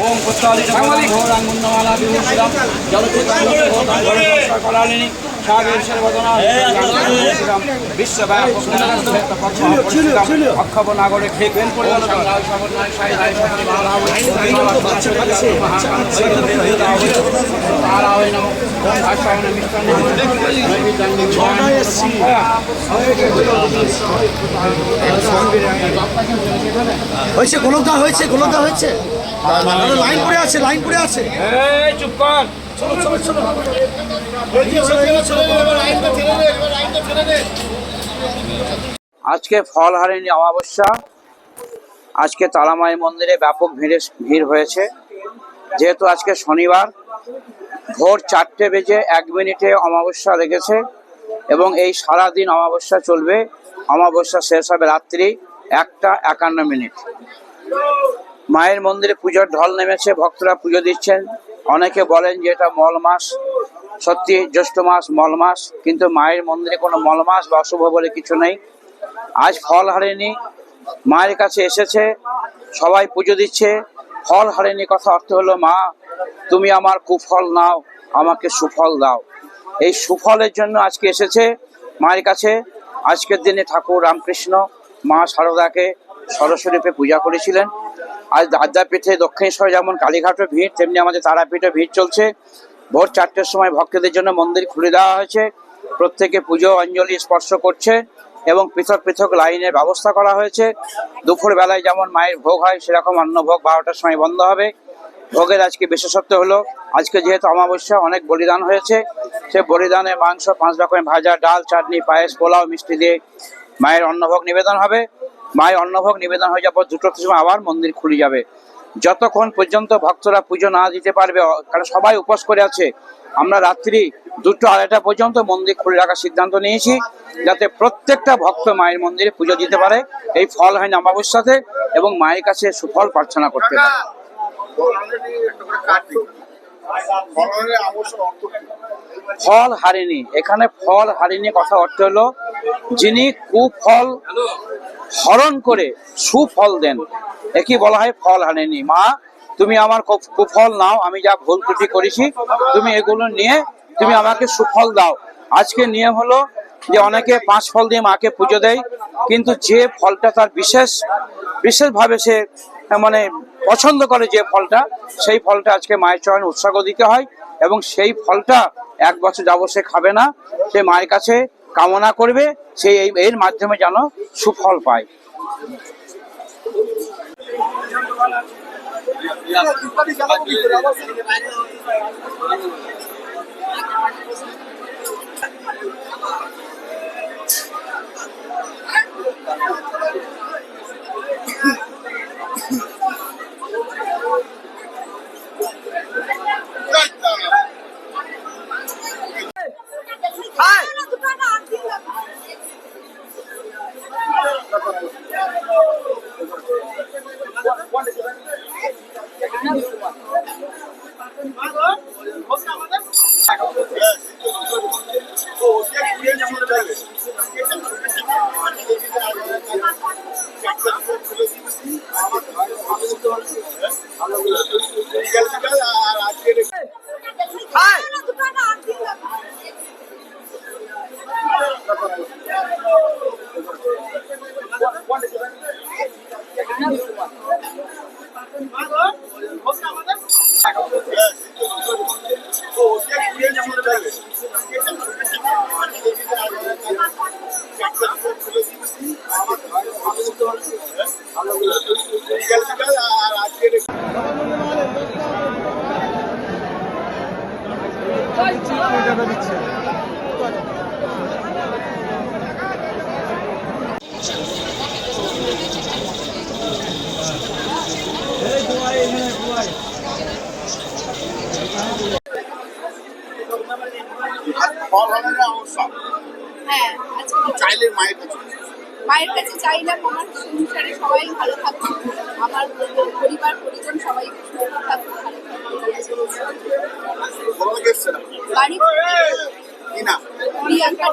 ओम पुत्रादिमाला विभूषितम जलचित्रालिनी सागेश्वरवदना विश्वव्यापक अक्षब नागरिक खेपेन হয়েছে গোলকদা হয়েছে গোলকদা হয়েছে লাইন পড়ে আছে লাইন পড়ে আছে চুপ কর আজকে ফলহারিণী অমাবস্যা। আজকে তারামাই মন্দিরে ব্যাপক ভিড় হয়েছে। যেহেতু আজকে শনিবার, ভোর 4:01 অমাবস্যা লেগেছে এবং এই সারাদিন অমাবস্যা চলবে। অমাবস্যা শেষ হবে রাত্রি 1:51। মায়ের মন্দিরে পুজোর ঢল নেমেছে, ভক্তরা পুজো দিচ্ছেন। অনেকে বলেন যে এটা মল মাস, সত্যি জ্যৈষ্ঠ মাস মল মাস, কিন্তু মায়ের মন্দিরে কোনো মল মাস বা অশুভ বলে কিছু নেই। আজ ফলহারিণী মায়ের কাছে এসেছে, সবাই পুজো দিচ্ছে। ফলহারিণী কথা অর্থ হলো, মা তুমি আমার কুফল নাও, আমাকে সুফল দাও। এই সুফলের জন্য আজকে এসেছে মায়ের কাছে। আজকের দিনে ঠাকুর রামকৃষ্ণ মা শারদাকে ষড়স্বরূপে পূজা করেছিলেন। আজ আদ্যাপীঠে দক্ষিণেশ্বরে যেমন কালীঘাটে ভিড়, তেমনি আমাদের তারাপীঠে ভিড় চলছে। ভোর 4টের সময় ভক্তদের জন্য মন্দির খুলে দেওয়া হয়েছে। প্রত্যেকে পুজো অঞ্জলি স্পর্শ করছে এবং পৃথক পৃথক লাইনের ব্যবস্থা করা হয়েছে। দুপুর বেলায় যেমন মায়ের ভোগ হয়, সেরকম অন্নভোগ 12টার সময় বন্ধ হবে। ভোগের আজকে বিশেষত্ব হলো, আজকে যেহেতু অমাবস্যা, অনেক বলিদান হয়েছে। সে বলিদানে মাংস, 5 রকমের ভাজা, ডাল, চাটনি, পায়েস, পোলাও, মিষ্টি দিয়ে মায়ের অন্নভোগ নিবেদন হবে। মায়ের অন্নভোগ নিবেদন হয়ে যাওয়ার 2টোর সময় আবার মন্দির খুলে যাবে। যতক্ষণ পর্যন্ত ভক্তরা পুজো না দিতে পারবে, কারণ সবাই উপোস করে আছে, আমরা রাত্রি 2-2:30 পর্যন্ত মন্দির খুলে রাখার সিদ্ধান্ত নিয়েছি, যাতে প্রত্যেকটা ভক্ত মায়ের মন্দিরে পুজো দিতে পারে এই ফলহারিণী অমাবস্যাতে এবং মায়ের কাছে সুফল প্রার্থনা করতে পারে। ফলহারিণী, এখানে ফলহারিণী কথা অর্থ হলো যিনি কুফল হরণ করে সুফল দেন, একই বলা হয় ফলহারিণী। মা তুমি আমার কুফল নাও, আমি যা ভুল ত্রুটি করেছি তুমি এগুলো নিয়ে তুমি আমাকে সুফল দাও। আজকে নিয়ম হলো যে অনেকে 5 ফল দিয়ে মাকে পুজো দেয়, কিন্তু যে ফলটা তার বিশেষভাবে সে মানে পছন্দ করে, যে ফলটা, সেই ফলটা আজকে মায়ের চরণে উৎসর্গ দিতে হয় এবং সেই ফলটা 1 বছর যাবত সে খাবে না, সে মায়ের কাছে কামনা করবে, সেই এর মাধ্যমে যেন সুফল পায়। হ্যাঁ, চাইলে মায়ের কাছে চাইলাম আমার সংসারে সবাই ভালো থাকুক, আমার পরিবার পরিজন সবাই সুস্থ থাকুক, ভালো থাকুক। বাড়ি প্রিয়াঙ্কা